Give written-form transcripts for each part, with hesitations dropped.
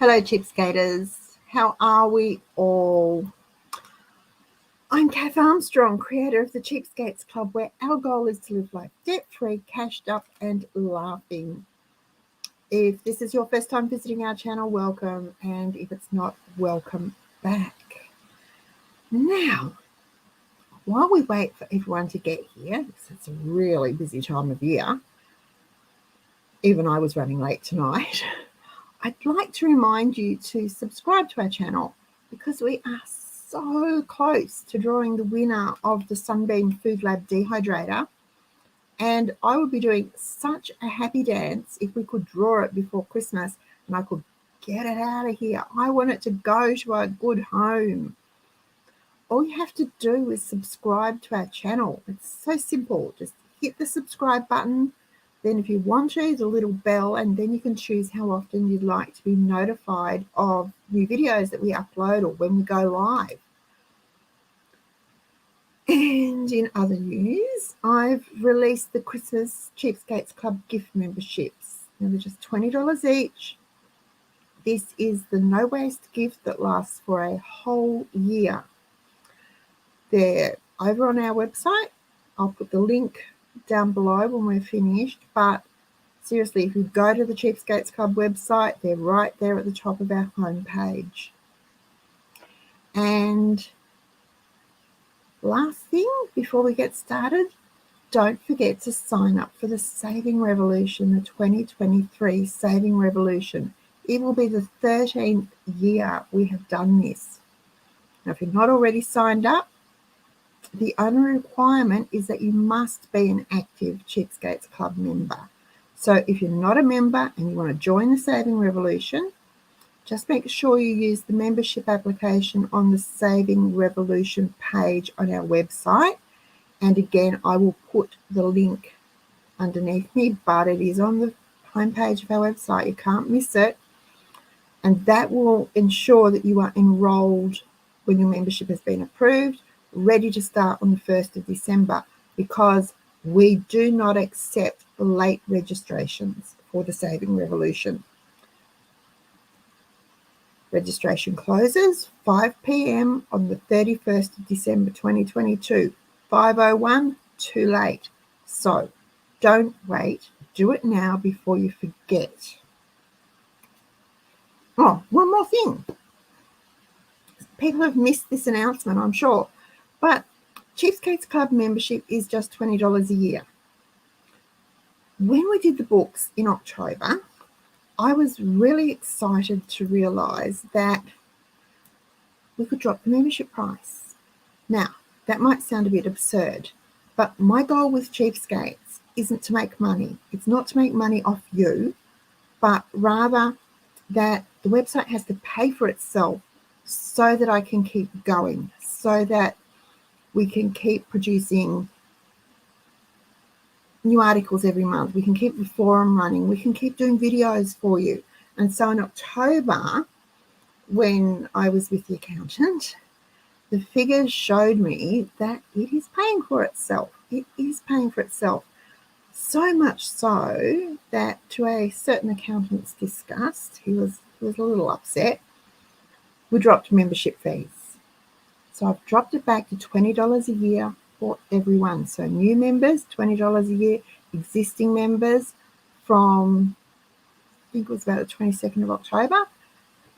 Hello, Cheapskaters. How are we all? I'm Kath Armstrong, creator of the Cheapskates Club, where our goal is to live life debt-free, cashed up, and laughing. If this is your first time visiting our channel, welcome. And if it's not, welcome back. Now, while we wait for everyone to get here, because it's a really busy time of year, even I was running late tonight, I'd like to remind you to subscribe to our channel because we are so close to drawing the winner of the Sunbeam Food Lab dehydrator. And I would be doing such a happy dance if we could draw it before Christmas and I could get it out of here. I want it to go to a good home. All you have to do is subscribe to our channel. It's so simple. Just hit the subscribe button. Then if you want to, the little bell, and then you can choose how often you'd like to be notified of new videos that we upload or when we go live. And in other news, I've released the Christmas Cheapskates Club gift memberships. Now they're just $20 each. This is the no waste gift that lasts for a whole year. They're over on our website. I'll put the link down below when we're finished, but seriously, if you go to the Cheapskates Club website, they're right there at the top of our homepage. And last thing before we get started, don't forget to sign up for the Saving Revolution, the 2023 Saving Revolution. It will be the 13th year we have done this. Now, if you're not already signed up, the only requirement is that you must be an active Cheapskates Club member. So if you're not a member and you want to join the Saving Revolution, just make sure you use the membership application on the Saving Revolution page on our website. And again, I will put the link underneath me, but it is on the homepage of our website. You can't miss it. And that will ensure that you are enrolled when your membership has been approved, ready to start on the 1st of December, because we do not accept late registrations for the Saving Revolution. Registration closes 5 p.m. on the 31st of December 2022. 5:01, too late. So don't wait. Do it now before you forget. Oh, one more thing. People have missed this announcement, I'm sure. But Cheapskates Club membership is just $20 a year. When we did the books in October, I was really excited to realise that we could drop the membership price. Now, that might sound a bit absurd, but my goal with Cheapskates isn't to make money. It's not to make money off you, but rather that the website has to pay for itself so that I can keep going, so that we can keep producing new articles every month. We can keep the forum running. We can keep doing videos for you. And so in October, when I was with the accountant, the figures showed me that it is paying for itself. It is paying for itself. So much so that, to a certain accountant's disgust, he was a little upset, we dropped membership fees. So I've dropped it back to $20 a year for everyone. So new members, $20 a year. Existing members from, I think it was about the 22nd of October,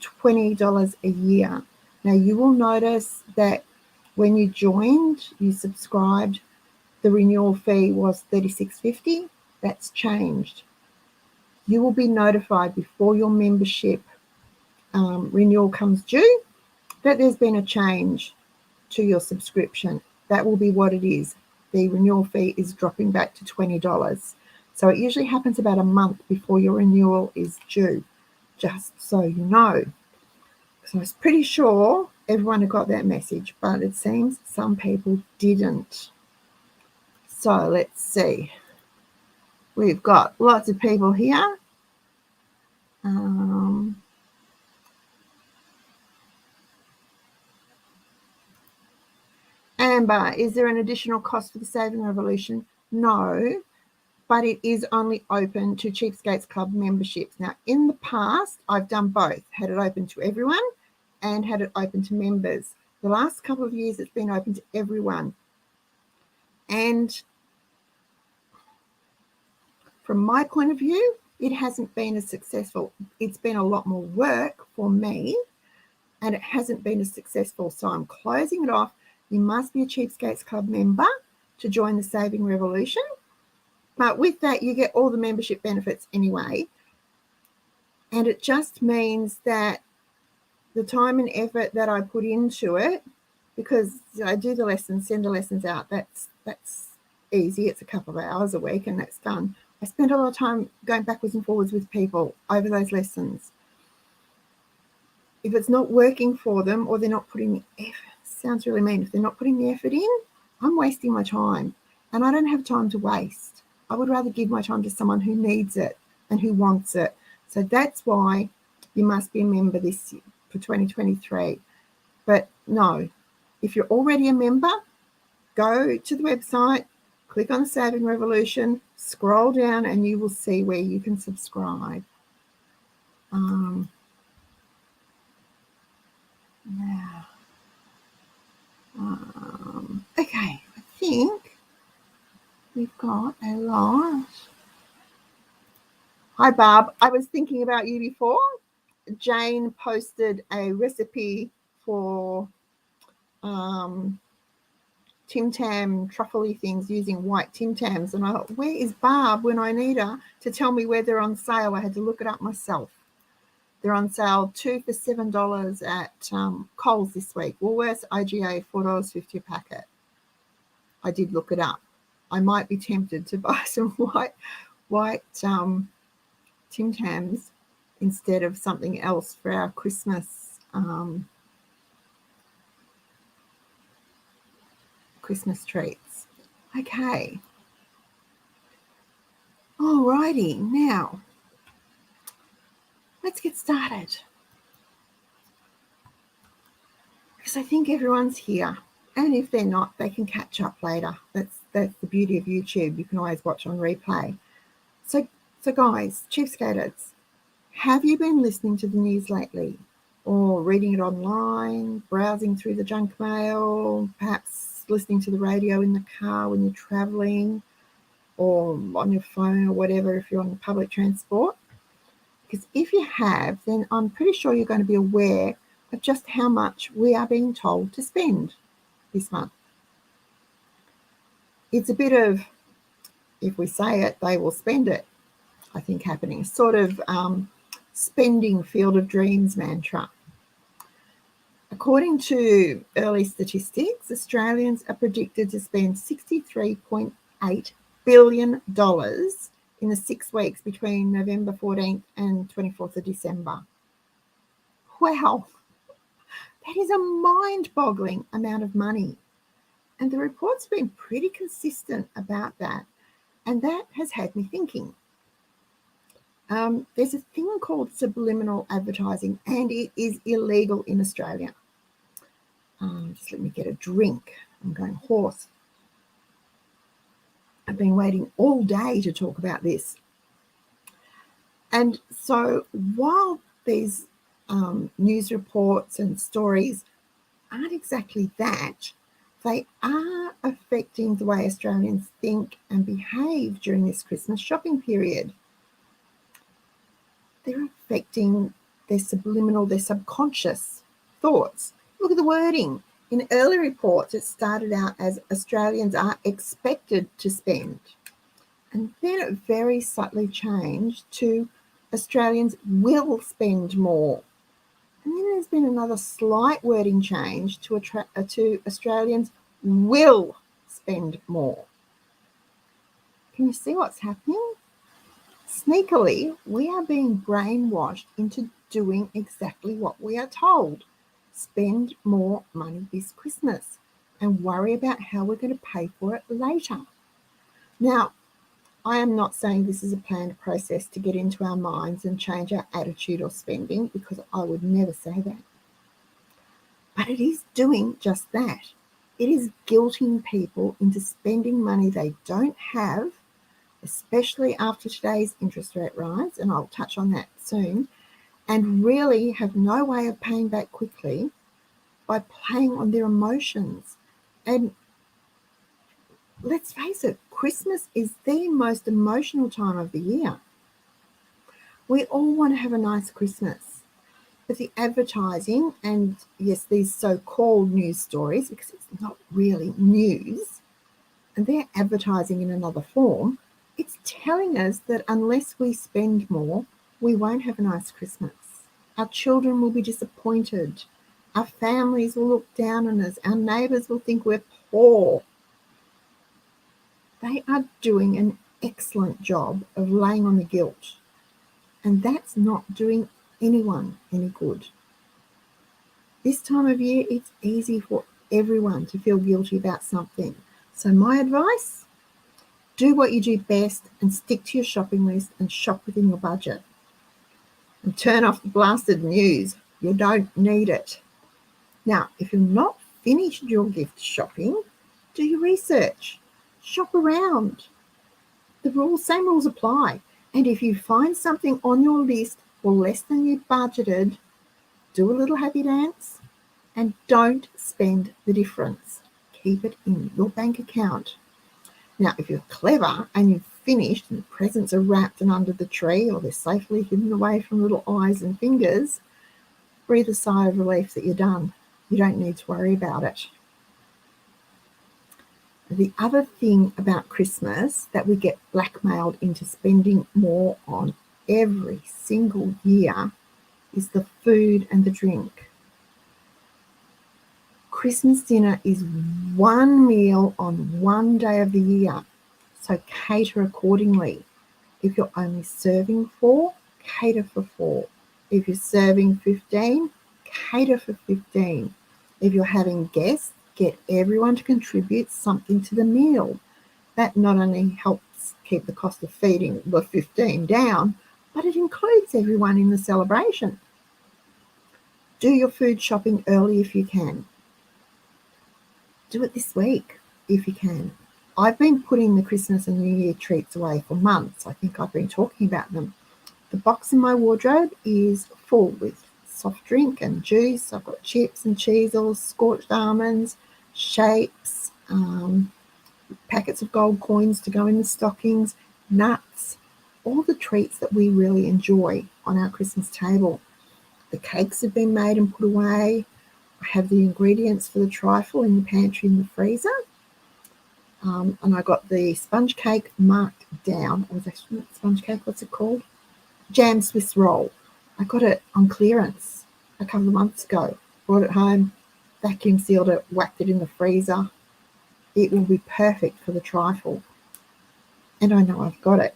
$20 a year. Now you will notice that when you joined, you subscribed, the renewal fee was $36.50. That's changed. You will be notified before your membership renewal comes due that there's been a change to your subscription. That will be what it is. The renewal fee is dropping back to $20. So it usually happens about a month before your renewal is due, just so you know. So I was pretty sure everyone had got that message, but it seems some people didn't. So let's see. We've got lots of people here. Amber, is there an additional cost for the Saving Revolution? No, but it is only open to Cheapskates Club memberships. Now, in the past, I've done both, had it open to everyone and had it open to members. The last couple of years, it's been open to everyone. And from my point of view, it hasn't been as successful. It's been a lot more work for me, and it hasn't been as successful. So I'm closing it off. You must be a Cheapskates Club member to join the Saving Revolution. But with that, you get all the membership benefits anyway. And it just means that the time and effort that I put into it, because I do the lessons, send the lessons out, that's easy. It's a couple of hours a week and that's done. I spend a lot of time going backwards and forwards with people over those lessons. If it's not working for them or they're not putting the effort, sounds really mean, if they're not putting the effort in, I'm wasting my time. And I don't have time to waste. I would rather give my time to someone who needs it and who wants it. So that's why you must be a member this year for 2023. But no, if you're already a member, go to the website, click on the Saving Revolution, scroll down, and you will see where you can subscribe. Okay, I think we've got a lot. Hi, Barb. I was thinking about you before. Jane posted a recipe for Tim Tam truffly things using white Tim Tams. And I thought, where is Barb when I need her to tell me where they're on sale? I had to look it up myself. They're on sale 2 for $7 at Coles this week. Woolworths, IGA, $4.50 a packet. I did look it up. I might be tempted to buy some white Tim Tams instead of something else for our Christmas treats. Okay. Alrighty, now let's get started. Because I think everyone's here. And if they're not, they can catch up later. That's the beauty of YouTube. You can always watch on replay. So guys, Cheapskaters, have you been listening to the news lately? Or reading it online, browsing through the junk mail, perhaps listening to the radio in the car when you're traveling, or on your phone or whatever if you're on the public transport? Because if you have, then I'm pretty sure you're going to be aware of just how much we are being told to spend this month. It's a bit of, if we say it, they will spend it, I think, happening. A sort of spending field of dreams mantra. According to early statistics, Australians are predicted to spend $63.8 billion in the 6 weeks between November 14th and 24th of December. Wow, that is a mind-boggling amount of money. And the report's been pretty consistent about that. And that has had me thinking. There's a thing called subliminal advertising, and it is illegal in Australia. Just let me get a drink. I'm going hoarse. I've been waiting all day to talk about this. And so while these news reports and stories aren't exactly that, they are affecting the way Australians think and behave during this Christmas shopping period. They're affecting their subliminal, their subconscious thoughts. Look at the wording. In early reports, it started out as Australians are expected to spend. And then it very subtly changed to Australians will spend more. And then there's been another slight wording change to Australians will spend more. Can you see what's happening? Sneakily, we are being brainwashed into doing exactly what we are told. Spend more money this Christmas and worry about how we're going to pay for it later. Now, I am not saying this is a planned process to get into our minds and change our attitude or spending, because I would never say that. But it is doing just that. It is guilting people into spending money they don't have especially after today's interest rate rise, and I'll touch on that soon, and really have no way of paying back quickly by playing on their emotions. And let's face it, Christmas is the most emotional time of the year. We all want to have a nice Christmas. But the advertising and, yes, these so-called news stories, because it's not really news, and they're advertising in another form, it's telling us that unless we spend more, we won't have a nice Christmas. Our children will be disappointed. Our families will look down on us. Our neighbours will think we're poor. They are doing an excellent job of laying on the guilt, and that's not doing anyone any good. This time of year, it's easy for everyone to feel guilty about something. So my advice, do what you do best and stick to your shopping list and shop within your budget. And turn off the blasted news. You don't need it. Now, if you're not finished your gift shopping, do your research. Shop around. Same rules apply. And if you find something on your list for less than you budgeted, do a little happy dance and don't spend the difference. Keep it in your bank account. Now, if you're clever and you've finished and the presents are wrapped and under the tree or they're safely hidden away from little eyes and fingers, breathe a sigh of relief that you're done. You don't need to worry about it. The other thing about Christmas that we get blackmailed into spending more on every single year is the food and the drink. Christmas dinner is one meal on one day of the year, so cater accordingly. If you're only serving 4, cater for 4. If you're serving 15, cater for 15. If you're having guests, get everyone to contribute something to the meal. That not only helps keep the cost of feeding the 15 down, but it includes everyone in the celebration. Do your food shopping early if you can. Do it this week if you can. I've been putting the Christmas and New Year treats away for months. I think I've been talking about them. The box in my wardrobe is full with soft drink and juice. I've got chips and cheesels, scorched almonds, shapes, packets of gold coins to go in the stockings, nuts, all the treats that we really enjoy on our Christmas table. The cakes have been made and put away. I have the ingredients for the trifle in the pantry in the freezer. And I got the sponge cake marked down. It was actually not sponge cake, what's it called? Jam Swiss roll. I got it on clearance a couple of months ago. Brought it home, vacuum sealed it, whacked it in the freezer. It will be perfect for the trifle. And I know I've got it.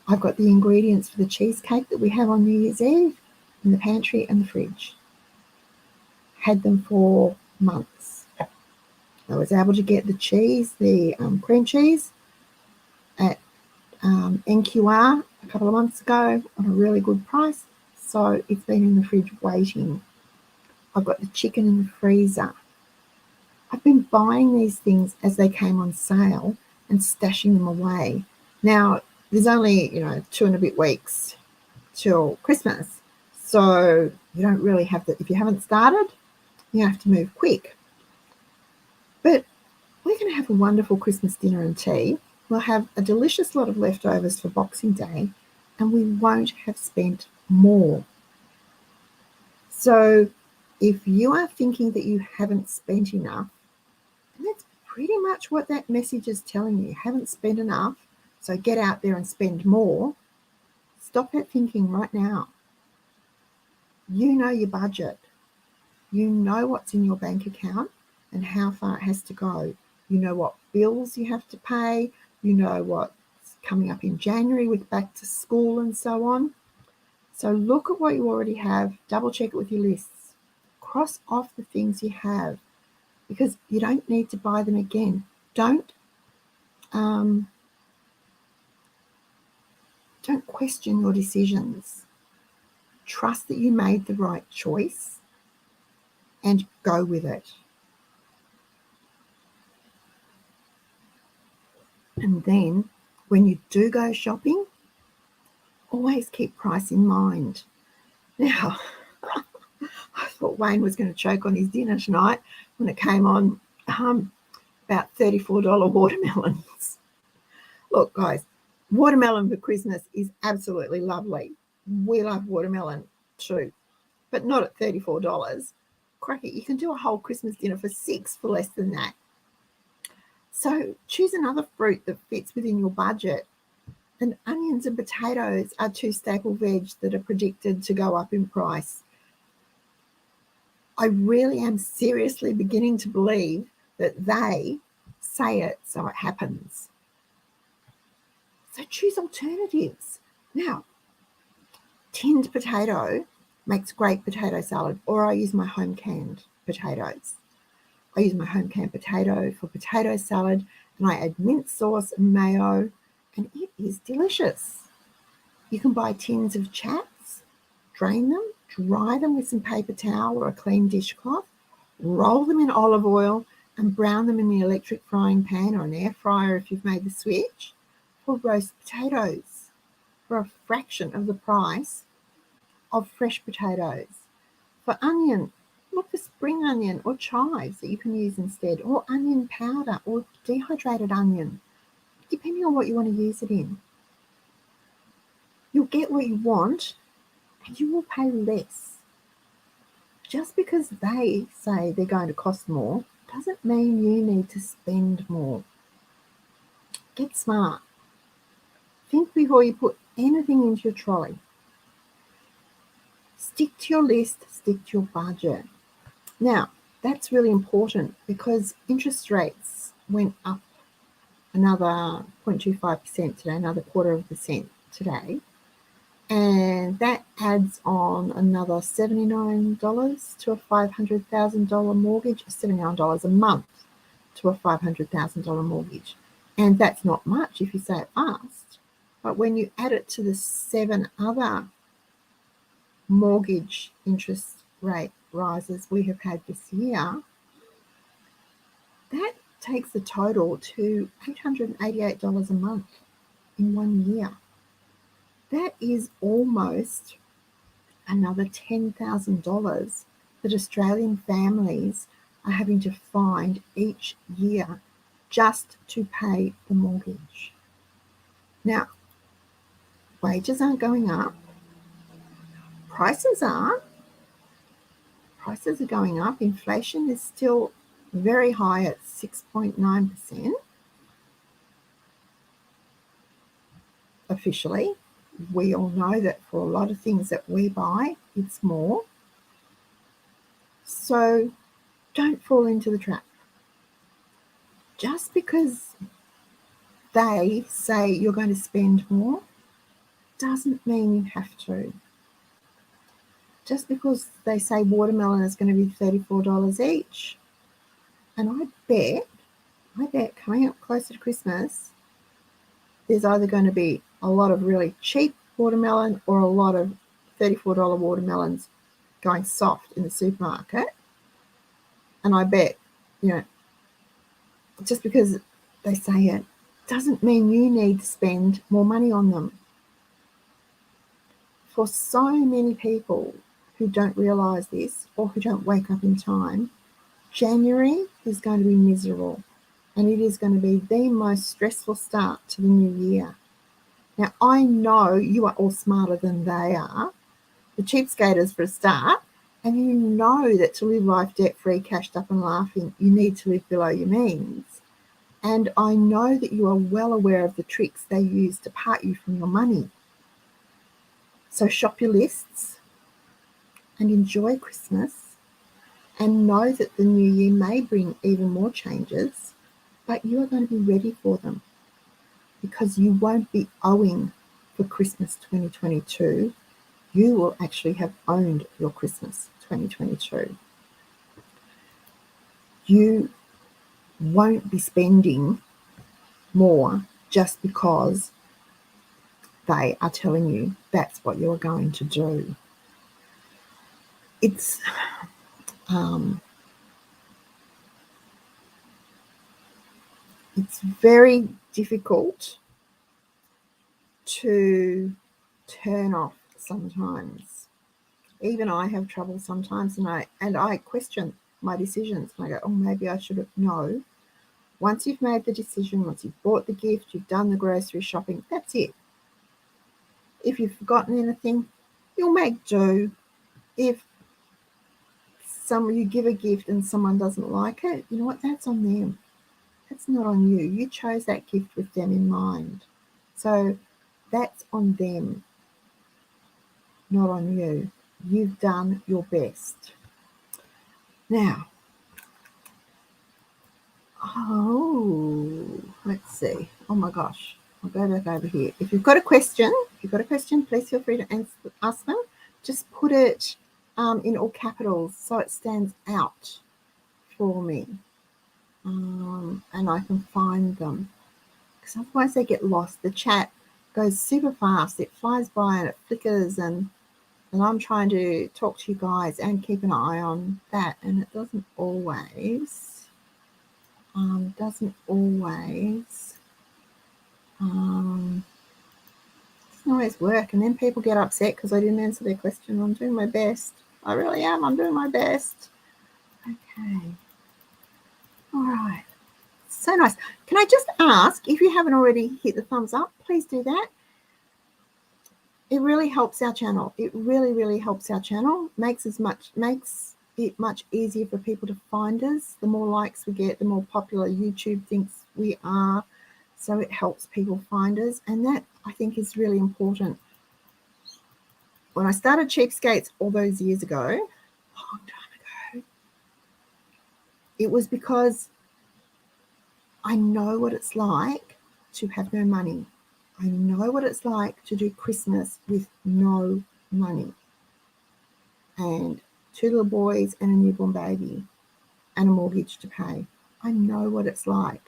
I've got the ingredients for the cheesecake that we have on New Year's Eve in the pantry and the fridge. Had them for months. I was able to get the cheese, the cream cheese, at NQR a couple of months ago on a really good price. So it's been in the fridge waiting. I've got the chicken in the freezer. I've been buying these things as they came on sale and stashing them away. Now, there's only, 2 and a bit weeks till Christmas. So you don't really have to, if you haven't started, you have to move quick. But we're going to have a wonderful Christmas dinner and tea. We'll have a delicious lot of leftovers for Boxing Day, and we won't have spent more. So if you are thinking that you haven't spent enough, and that's pretty much what that message is telling you, haven't spent enough, so get out there and spend more, stop that thinking right now. You know your budget. You know what's in your bank account and how far it has to go. You know what bills you have to pay. You know what's coming up in January with back to school and so on. So look at what you already have. Double check it with your lists. Cross off the things you have because you don't need to buy them again. Don't question your decisions. Trust that you made the right choice and go with it. And then when you do go shopping, always keep price in mind. Now, I thought Wayne was going to choke on his dinner tonight when it came on about $34 watermelons. Look, guys, watermelon for Christmas is absolutely lovely. We love watermelon too, but not at $34. Cracky, you can do a whole Christmas dinner for $6 for less than that. So choose another fruit that fits within your budget. And onions and potatoes are two staple veg that are predicted to go up in price. I really am seriously beginning to believe that they say it so it happens. So choose alternatives. Now, tinned potato makes great potato salad, or I use my home canned potatoes. I use my home canned potato for potato salad, and I add mint sauce and mayo, and it is delicious. You can buy tins of chats, drain them, dry them with some paper towel or a clean dishcloth, roll them in olive oil, and brown them in the electric frying pan or an air fryer if you've made the switch for roast potatoes for a fraction of the price of fresh potatoes. For onion, look for spring onion or chives that you can use instead, or onion powder or dehydrated onion, depending on what you want to use it in. You'll get what you want and you will pay less. Just because they say they're going to cost more doesn't mean you need to spend more. Get smart. Think before you put anything into your trolley. Stick to your list, stick to your budget. Now, that's really important because interest rates went up another 0.25% today, another 0.25% today. And that adds on another $79 to a $500,000 mortgage, $79 a month to a $500,000 mortgage. And that's not much if you say it fast. But when you add it to the 7 other mortgage interest rate rises we have had this year, that takes the total to $888 a month in 1 year. That is almost another $10,000 that Australian families are having to find each year just to pay the mortgage. Now, wages aren't going up. Prices are. Prices are going up. Inflation is still very high at 6.9% officially. We all know that for a lot of things that we buy, it's more. So don't fall into the trap. Just because they say you're going to spend more doesn't mean you have to. Just because they say watermelon is going to be $34 each, and I bet coming up closer to Christmas, there's either going to be a lot of really cheap watermelon or a lot of $34 watermelons going soft in the supermarket. And I bet, just because they say it doesn't mean you need to spend more money on them. For so many people who don't realise this or who don't wake up in time, January is going to be miserable, and it is going to be the most stressful start to the new year. Now, I know you are all smarter than they are, the cheapskaters for a start, and you know that to live life debt-free, cashed up and laughing, you need to live below your means. And I know that you are well aware of the tricks they use to part you from your money. So shop your lists and enjoy Christmas, and know that the new year may bring even more changes, but you are going to be ready for them because you won't be owing for Christmas 2022. You will actually have owned your Christmas 2022. You won't be spending more just because they are telling you that's what you're going to do. It's very difficult to turn off sometimes. Even I have trouble sometimes, and I question my decisions. And I go, oh, maybe I should have. No. Once you've made the decision, once you've bought the gift, you've done the grocery shopping, that's it. If you've forgotten anything, you'll make do. If you give a gift and someone doesn't like it, you know what? That's on them. That's not on you. You chose that gift with them in mind. So that's on them, not on you. You've done your best. Now, let's see. Oh my gosh. I'll go back over here. If you've got a question, please feel free to ask them. Just put it in all capitals so it stands out for me. And I can find them. Because otherwise they get lost. The chat goes super fast. It flies by and it flickers, and I'm trying to talk to you guys and keep an eye on that, and it doesn't always doesn't always work. And then people get upset because I didn't answer their question. I'm doing my best. I really am. I'm doing my best. Okay. All right. So nice. Can I just ask, if you haven't already hit the thumbs up, please do that. It really helps our channel. It really, really helps our channel. Makes it much easier for people to find us. The more likes we get, the more popular YouTube thinks we are. So it helps people find us. And that, I think, is really important. When I started Cheapskates all those years ago, a long time ago, it was because I know what it's like to have no money. I know what it's like to do Christmas with no money. And 2 little boys and a newborn baby and a mortgage to pay. I know what it's like.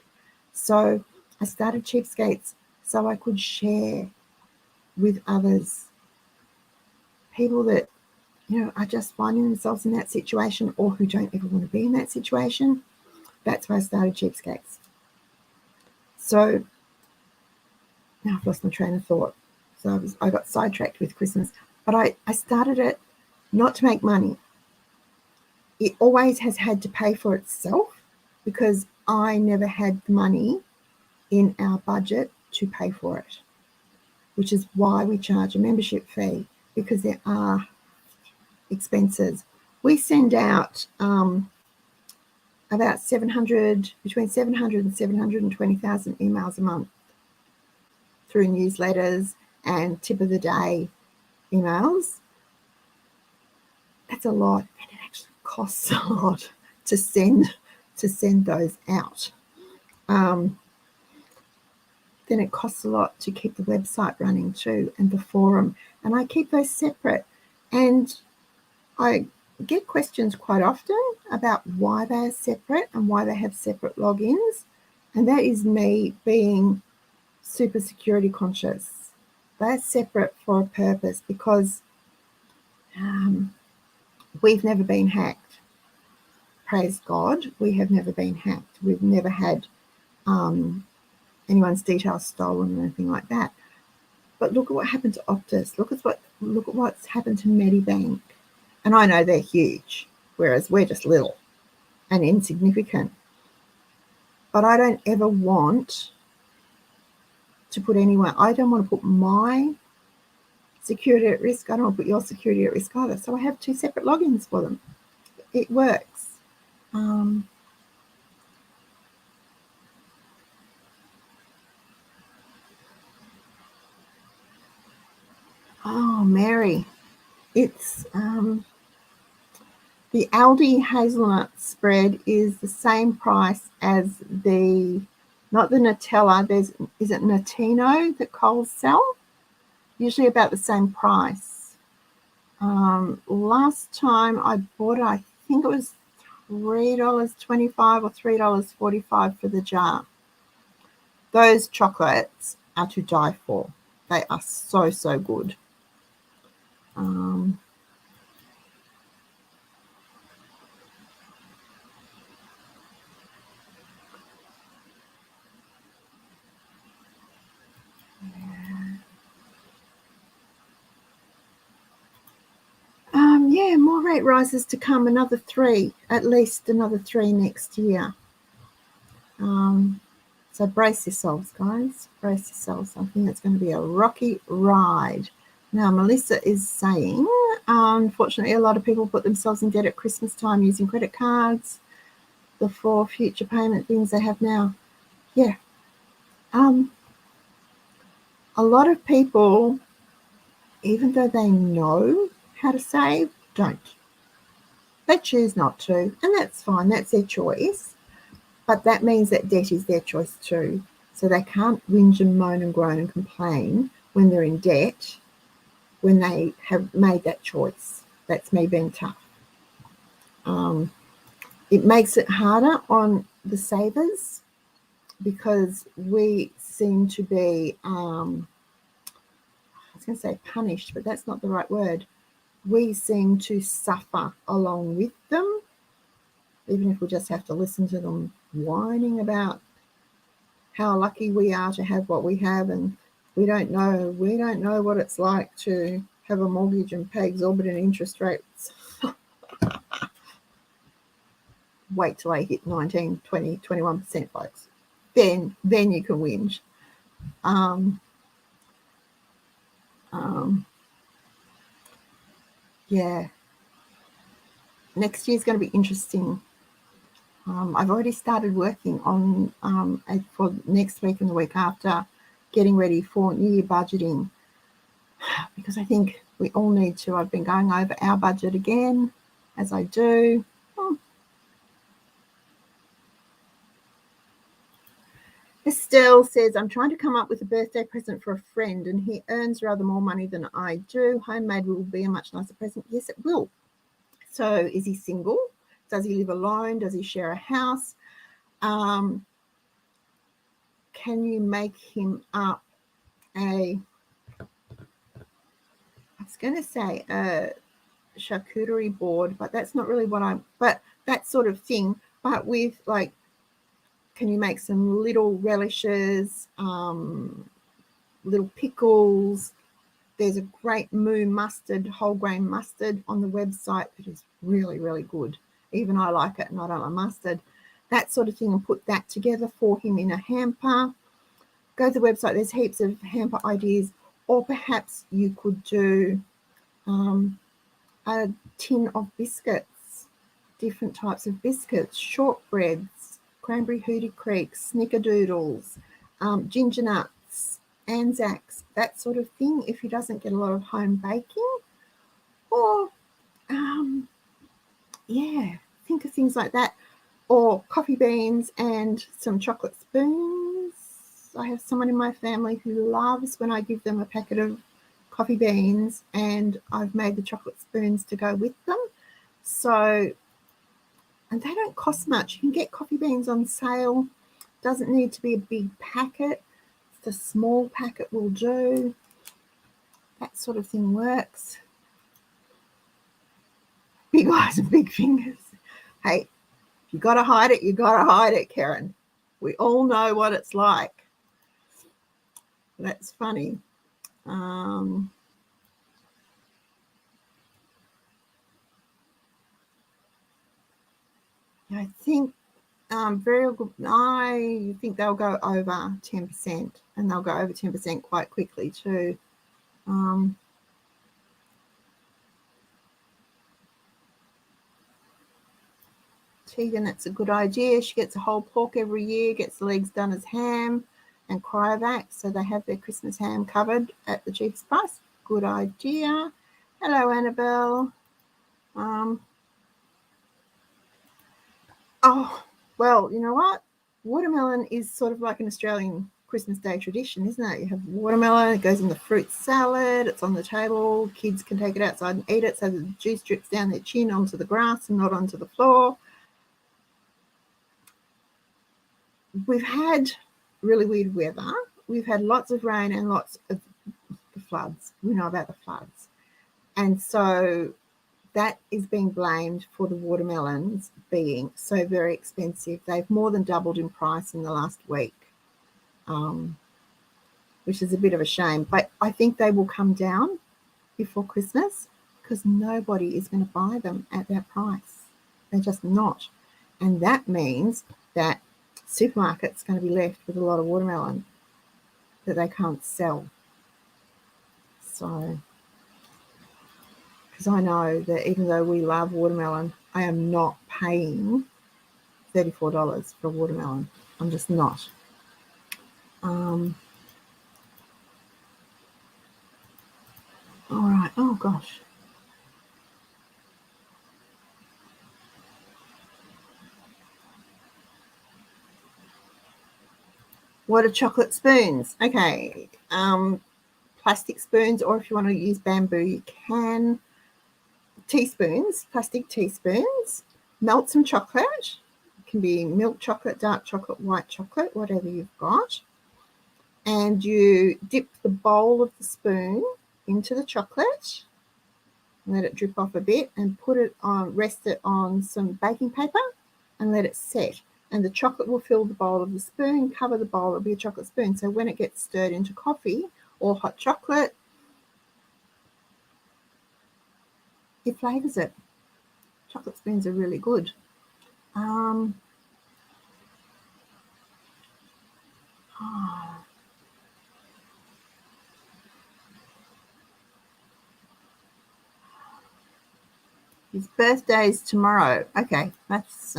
So I started Cheapskates so I could share with others, people that, are just finding themselves in that situation or who don't ever want to be in that situation. That's why I started Cheapskates. So now I've lost my train of thought. So I got sidetracked with Christmas. But I started it not to make money. It always has had to pay for itself because I never had the money in our budget to pay for it, which is why we charge a membership fee, because there are expenses. We send out about between 700 and 720,000 emails a month through newsletters and tip of the day emails. That's a lot, and it actually costs a lot to send those out. Then it costs a lot to keep the website running too, and the forum, and I keep those separate. And I get questions quite often about why they are separate and why they have separate logins, and that is me being super security conscious. They're separate for a purpose because we've never been hacked. Praise God, we have never been hacked. We've never had anyone's details stolen or anything like that. But look at what happened to Optus. Look at what's happened to Medibank. And I know they're huge, whereas we're just little and insignificant. But I don't ever want to put anyone, I don't want to put my security at risk. I don't want to put your security at risk either. So I have 2 separate logins for them. It works. Oh, Mary, it's the Aldi hazelnut spread is the same price as not the Nutella. Is it Notino that Coles sell? Usually about the same price. Last time I bought it, I think it was $3.25 or $3.45 for the jar. Those chocolates are to die for. They are so, so good. yeah, more rate rises to come, another 3, at least another 3 next year. So brace yourselves, guys. Brace yourselves. I think it's going to be a rocky ride. Now, Melissa is saying, unfortunately, a lot of people put themselves in debt at Christmas time using credit cards, the 4 future payment things they have now. Yeah. A lot of people, even though they know how to save, don't. They choose not to, and that's fine. That's their choice. But that means that debt is their choice too. So they can't whinge and moan and groan and complain when they're in debt when they have made that choice. That's me being tough. It makes it harder on the savers because we seem to be, I was going to say punished, but that's not the right word. We seem to suffer along with them, even if we just have to listen to them whining about how lucky we are to have what we have, and we don't know what it's like to have a mortgage and pay exorbitant interest rates. Wait till they hit 19, 20, 21%, folks. Then you can whinge. Yeah. Next year's going to be interesting. I've already started working on for next week and the week after, getting ready for New Year budgeting, because I think we all need to. I've been going over our budget again, as I do. Estelle says, I'm trying to come up with a birthday present for a friend, and he earns rather more money than I do. Homemade will be a much nicer present. Yes, it will. So is he single? Does he live alone? Does he share a house? Can you make him up I was going to say a charcuterie board, but that's not really but that sort of thing, but with like, can you make some little relishes, little pickles? There's a great moo mustard, whole grain mustard on the website that is really, really good. Even I like it, and I don't like mustard. That sort of thing, and put that together for him in a hamper. Go to the website. There's heaps of hamper ideas. Or perhaps you could do a tin of biscuits, different types of biscuits, shortbreads, cranberry hootie creeks, snickerdoodles, ginger nuts, Anzacs, that sort of thing, if he doesn't get a lot of home baking. Or, think of things like that. Or coffee beans and some chocolate spoons. I have someone in my family who loves when I give them a packet of coffee beans, and I've made the chocolate spoons to go with them. So, and they don't cost much. You can get coffee beans on sale. Doesn't need to be a big packet. The small packet will do. That sort of thing works. Big eyes and big fingers. Hey, if you got to hide it, you got to hide it, Karen. We all know what it's like. That's funny. I think very good. I think they'll go over 10%, and they'll go over 10% quite quickly too. Tegan, that's a good idea. She gets a whole pork every year, gets the legs done as ham and cryovac, so they have their Christmas ham covered at the cheapest price. Good idea. Hello, Annabelle. Oh, well, you know what? Watermelon is sort of like an Australian Christmas Day tradition, isn't it? You have watermelon, it goes in the fruit salad, it's on the table, kids can take it outside and eat it so the juice drips down their chin onto the grass and not onto the floor. We've had really weird weather. We've had lots of rain and lots of the floods. We know about the floods. And so that is being blamed for the watermelons being so very expensive. They've more than doubled in price in the last week, which is a bit of a shame. But I think they will come down before Christmas, because nobody is going to buy them at that price. They're just not. And that means that supermarkets are going to be left with a lot of watermelon that they can't sell. So, because I know that even though we love watermelon, I am not paying $34 for watermelon. I'm just not. All right. Oh, gosh. What are chocolate spoons? Okay. Plastic spoons, or if you want to use bamboo, you can. Teaspoons, plastic teaspoons. Melt some chocolate. It can be milk chocolate, dark chocolate, white chocolate, whatever you've got. And you dip the bowl of the spoon into the chocolate, let it drip off a bit, and put it on, rest it on some baking paper and let it set. And the chocolate will fill the bowl of the spoon, cover the bowl, it'll be a chocolate spoon. So when it gets stirred into coffee or hot chocolate, it flavors it. Chocolate spoons are really good. His birthday's tomorrow. Okay, that's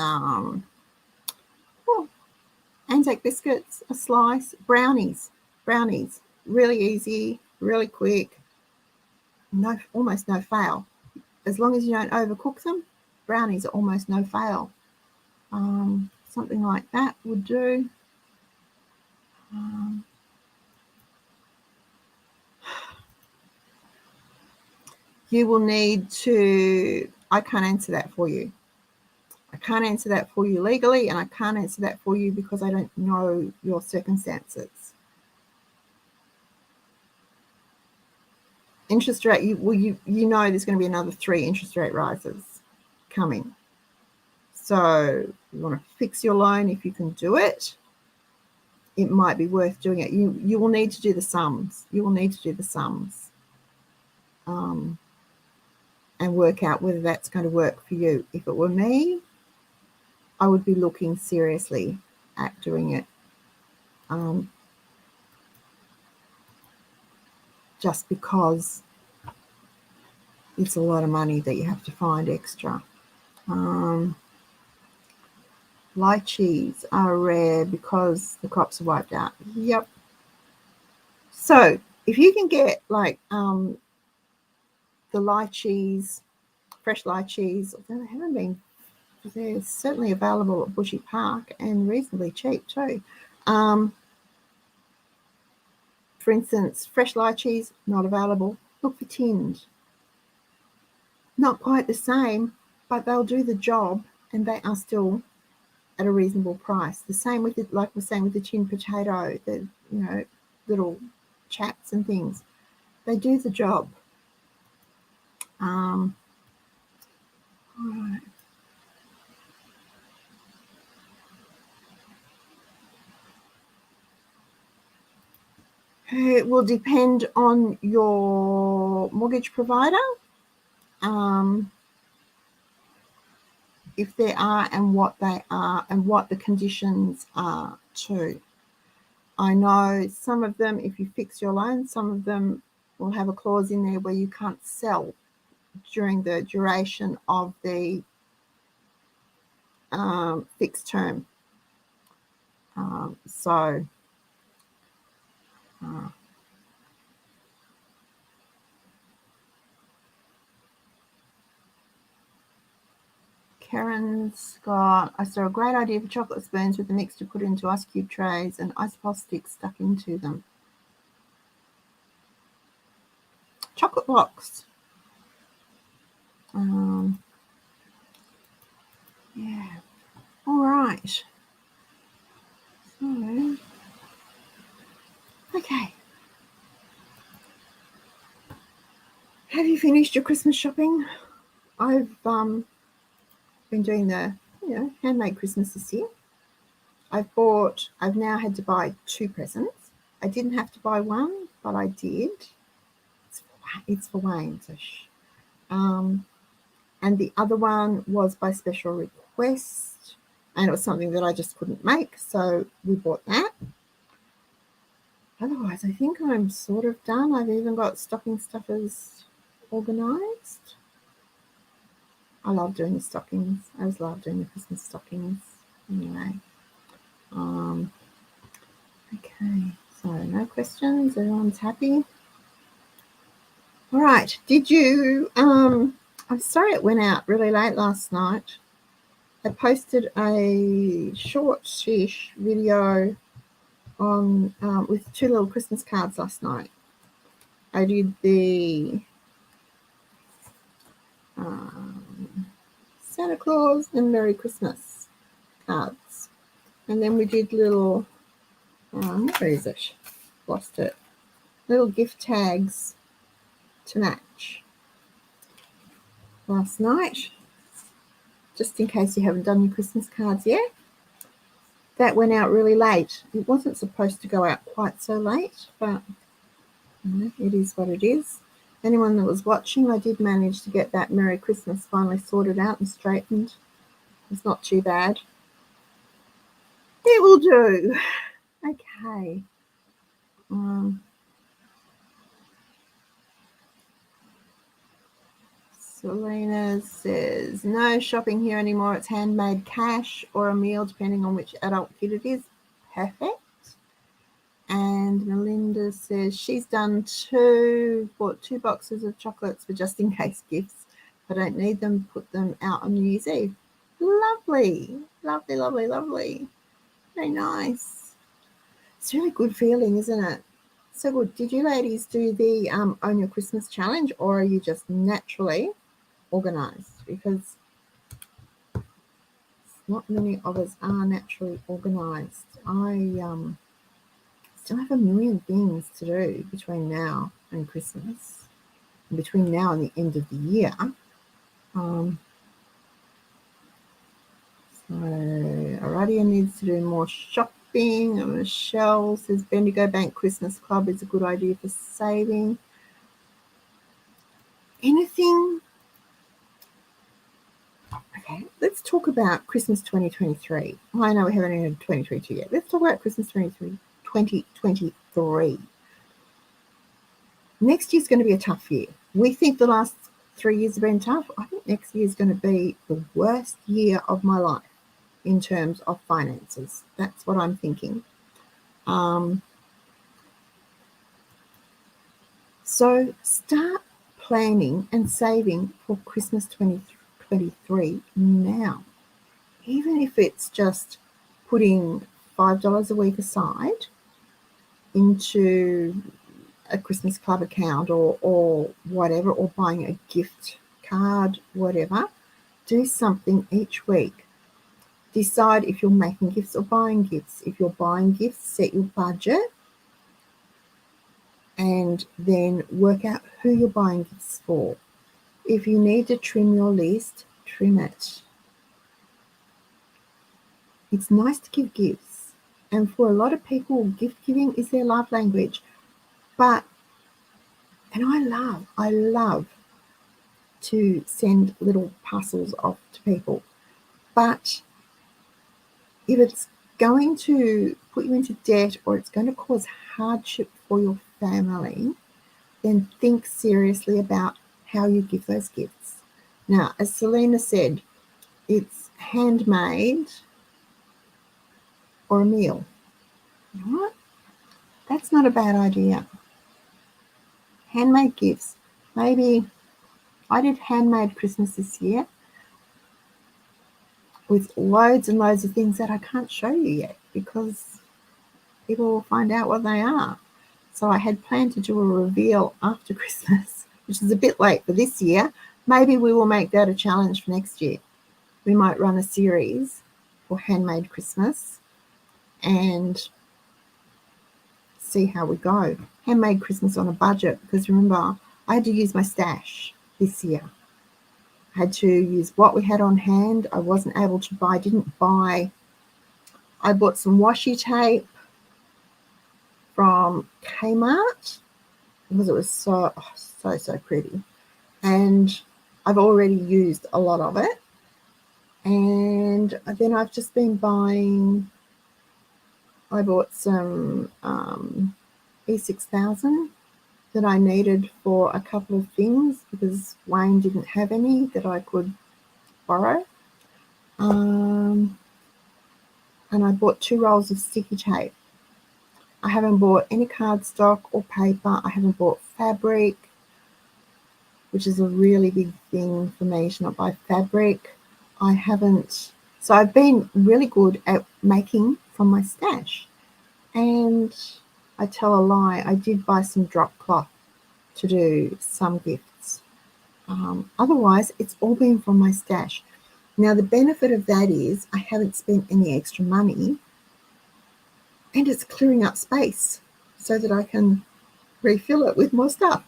Anzac biscuits, a slice, brownies, really easy, really quick, almost no fail. As long as you don't overcook them, brownies are almost no fail. Something like that would do. You will need to, I can't answer that for you. I can't answer that for you legally, and I can't answer that for you because I don't know your circumstances. Interest rate, you know there's going to be another 3 interest rate rises coming. So you want to fix your loan if you can do it. It might be worth doing it. You will need to do the sums. You will need to do the sums and work out whether that's going to work for you. If it were me, I would be looking seriously at doing it. Just because it's a lot of money that you have to find extra. Lychees are rare because the crops are wiped out. Yep. So if you can get like the lychees, fresh lychees, although they haven't been, they're certainly available at Bushy Park and reasonably cheap too. For instance, fresh lychees, not available. Look for tinned. Not quite the same, but they'll do the job and they are still at a reasonable price. The same with it, like we're saying with the tinned potato, the little chats and things. They do the job. All right. It will depend on your mortgage provider, if they are and what they are and what the conditions are too. I know some of them, if you fix your loan, some of them will have a clause in there where you can't sell during the duration of the fixed term. Karen's got, I saw a great idea for chocolate spoons with the mix to put into ice cube trays and ice pop sticks stuck into them. Chocolate blocks. Yeah. All right. So, okay. Have you finished your Christmas shopping? I've been doing the handmade Christmas this year. I've now had to buy 2 presents. I didn't have to buy one, but I did. It's for Wayne, so shh. And the other one was by special request, and it was something that I just couldn't make, so we bought that. Otherwise, I think I'm sort of done. I've even got stocking stuffers organised. I love doing the stockings. I always love doing the Christmas stockings. Anyway, okay, so no questions. Everyone's happy. All right. Did you? I'm sorry it went out really late last night. I posted a short-ish video on with 2 little Christmas cards last night. I did the Santa Claus and Merry Christmas cards, and then we did little where is it? Lost it. Little gift tags to match last night, just in case you haven't done your Christmas cards yet. That went out really late. It wasn't supposed to go out quite so late, but it is what it is. Anyone that was watching, I did manage to get that Merry Christmas finally sorted out and straightened. It's not too bad. It will do. Okay. Selena says, no shopping here anymore. It's handmade cash or a meal, depending on which adult kid it is. Perfect. And Melinda says she's done bought 2 boxes of chocolates for just in case gifts. If I don't need them, put them out on New Year's Eve. Lovely. Lovely, lovely, lovely. Very nice. It's a really good feeling, isn't it? So good. Did you ladies do the Own Your Christmas challenge, or are you just naturally organised? Because not many of us are naturally organised. I still have a million things to do between now and Christmas, and between now and the end of the year. So Aradia needs to do more shopping. And Michelle says Bendigo Bank Christmas Club is a good idea for saving. Anything? Okay, let's talk about Christmas 2023. I know we haven't even had 2022 yet. Let's talk about Christmas 2023. Next year's going to be a tough year. We think the last 3 years have been tough. I think next year is going to be the worst year of my life in terms of finances. That's what I'm thinking. So start planning and saving for Christmas 2023 now. Even if it's just putting $5 a week aside into a Christmas club account or whatever, or buying a gift card, whatever. Do something each week. Decide if you're making gifts or buying gifts. If you're buying gifts, set your budget and then work out who you're buying gifts for. If you need to trim your list, trim it. It's nice to give gifts. And for a lot of people, gift giving is their love language. And I love to send little parcels off to people. But if it's going to put you into debt or it's going to cause hardship for your family, then think seriously about how you give those gifts. Now, as Selena said, it's handmade or a meal. You know what? That's not a bad idea. Handmade gifts. Maybe I did handmade Christmas this year with loads and loads of things that I can't show you yet because people will find out what they are. So I had planned to do a reveal after Christmas, which is a bit late for this year. Maybe we will make that a challenge for next year. We might run a series for Handmade Christmas and see how we go. Handmade Christmas on a budget, because remember, I had to use my stash this year. I had to use what we had on hand. I wasn't able to buy. I bought some washi tape from Kmart because it was so pretty. And I've already used a lot of it. And then I've just been buying, I bought some E6000 that I needed for a couple of things because Wayne didn't have any that I could borrow. And I bought 2 rolls of sticky tape. I haven't bought any cardstock or paper. I haven't bought fabric, which is a really big thing for me to not buy fabric. I haven't. So I've been really good at making from my stash. And I tell a lie, I did buy some drop cloth to do some gifts. Otherwise, it's all been from my stash. Now, the benefit of that is I haven't spent any extra money, and it's clearing up space so that I can refill it with more stuff.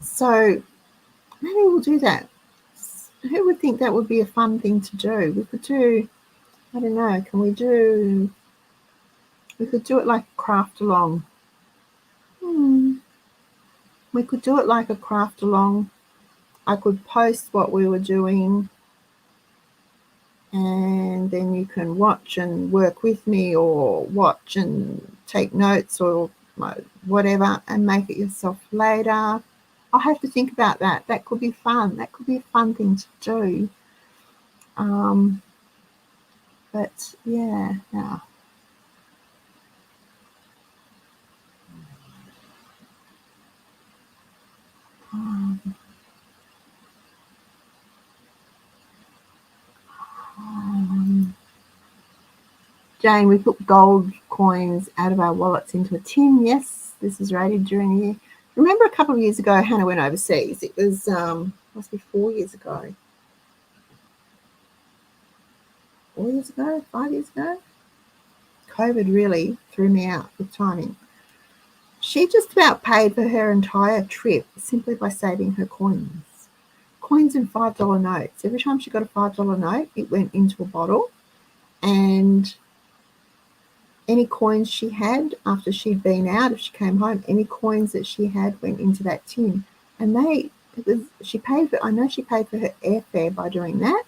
So maybe we'll do that. Who would think that would be a fun thing to do? We could do, I don't know, we could do it like a craft along. We could do it like a craft along. I could post what we were doing, and then you can watch and work with me, or watch and take notes, or whatever, and make it yourself later. I'll have to think about that. That could be fun. That could be a fun thing to do. But yeah, now. Jane, we put gold coins out of our wallets into a tin. Yes, this is rated during the year. Remember a couple of years ago, Hannah went overseas. It was, must be 4 years ago. 4 years ago? 5 years ago? COVID really threw me out with timing. She just about paid for her entire trip simply by saving her coins. Coins and $5 notes. Every time she got a $5 note, it went into a bottle. And any coins she had after she'd been out, if she came home, any coins that she had went into that tin. And she paid for, I know she paid for her airfare by doing that.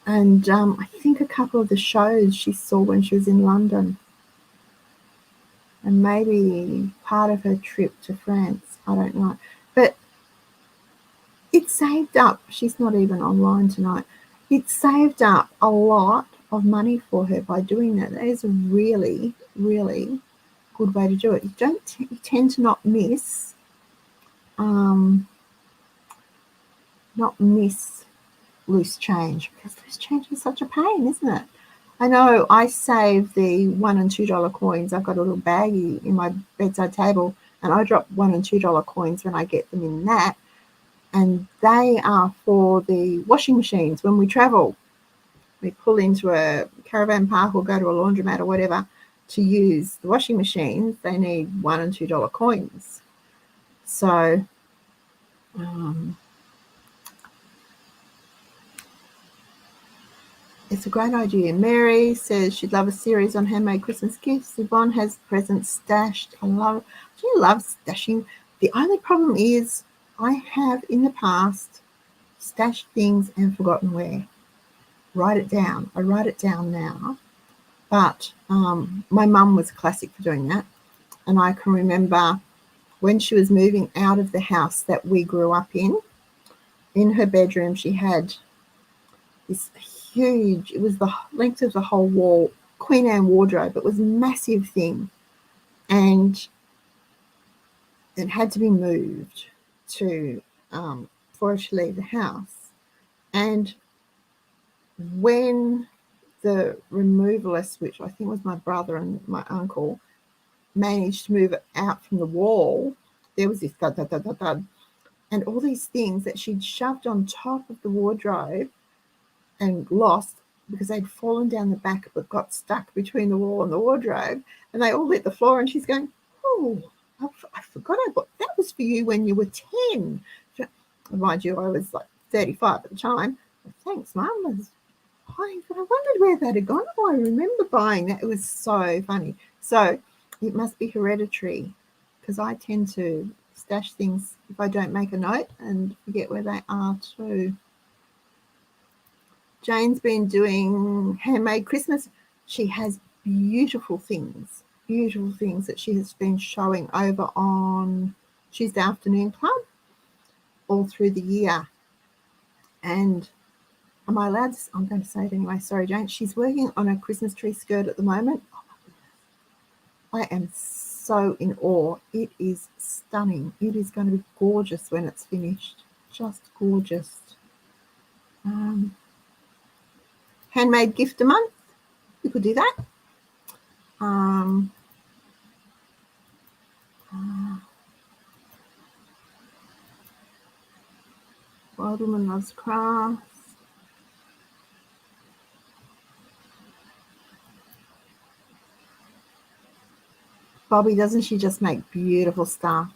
And I think a couple of the shows she saw when she was in London, and maybe part of her trip to France, I don't know. But it saved up, she's not even online tonight, it saved up a lot of money for her by doing that. That is a really, really good way to do it. You tend to not miss loose change, because loose change is such a pain, isn't it? I know I save the $1 and $2 coins. I've got a little baggie in my bedside table, and I drop $1 and $2 coins when I get them in that. And they are for the washing machines when we travel. We pull into a caravan park or go to a laundromat or whatever to use the washing machines. They need $1 and $2 coins. So it's a great idea. Mary says she'd love a series on handmade Christmas gifts. Yvonne has presents stashed. She loves stashing. The only problem is I have in the past stashed things and forgotten where. Write it down. I write it down now. But my mum was classic for doing that. And I can remember when she was moving out of the house that we grew up in her bedroom, she had this huge, it was the length of the whole wall, Queen Anne wardrobe. It was a massive thing. And it had to be moved for her to leave the house. And when the removalists, which I think was my brother and my uncle, managed to move it out from the wall, there was this thud, thud, thud, thud, thud, and all these things that she'd shoved on top of the wardrobe and lost because they'd fallen down the back but got stuck between the wall and the wardrobe, and they all hit the floor, and she's going, oh, I forgot I bought that. Was for you when you were 10. Mind you, I was like 35 at the time. Thanks, Mum. I wondered where that had gone. Oh, I remember buying that. It was so funny. So it must be hereditary, because I tend to dash things if I don't make a note and forget where they are too. Jane's been doing handmade Christmas. She has beautiful things that she has been showing over on Tuesday Afternoon Club all through the year. And am I allowed to? I'm going to say it anyway. Sorry, Jane. She's working on a Christmas tree skirt at the moment. Oh my goodness. I am so in awe. It is stunning. It is going to be gorgeous when it's finished. Just gorgeous. Handmade gift a month. We could do that. Wild Woman Loves Crafts. Bobby, doesn't she just make beautiful stuff?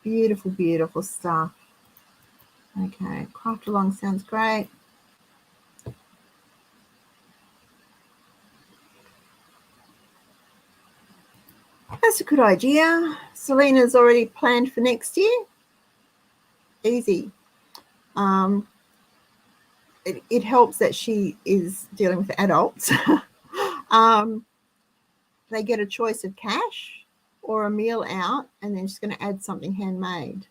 Beautiful, beautiful stuff. Okay, craft along sounds great. That's a good idea. Selena's already planned for next year. Easy. It helps that she is dealing with adults. They get a choice of cash or a meal out, and then she's going to add something handmade.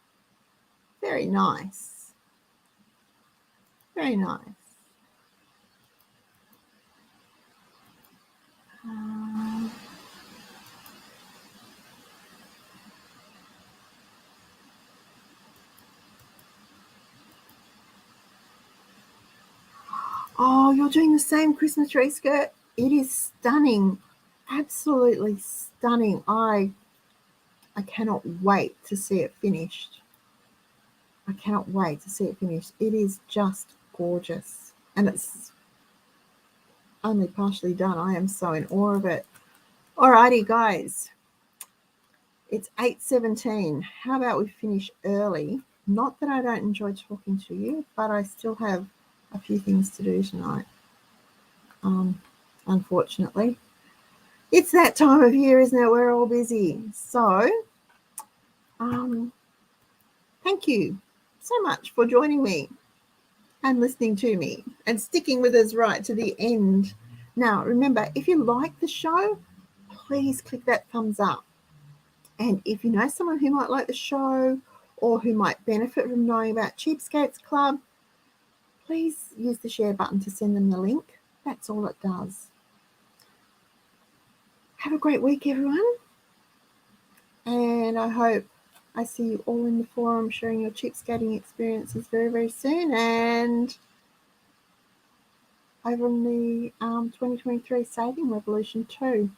Very nice. Very nice. Oh, you're doing the same Christmas tree skirt? It is stunning. Absolutely stunning. I cannot wait to see it finished. I cannot wait to see it finished. It is just gorgeous. And it's only partially done. I am so in awe of it. Alrighty, guys. It's 8:17. How about we finish early? Not that I don't enjoy talking to you, but I still have a few things to do tonight. Unfortunately. It's that time of year, isn't it? We're all busy. So, thank you so much for joining me and listening to me and sticking with us right to the end. Now, remember, if you like the show, please click that thumbs up. And if you know someone who might like the show or who might benefit from knowing about Cheapskates Club, please use the share button to send them the link. That's all it does. Have a great week, everyone. And I hope I see you all in the forum sharing your cheapskating experiences very, very soon. And over on the 2023 Saving Revolution too.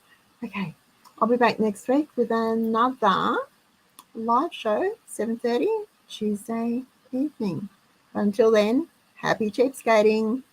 Okay, I'll be back next week with another live show, 7:30 Tuesday evening. But until then, happy cheapskating.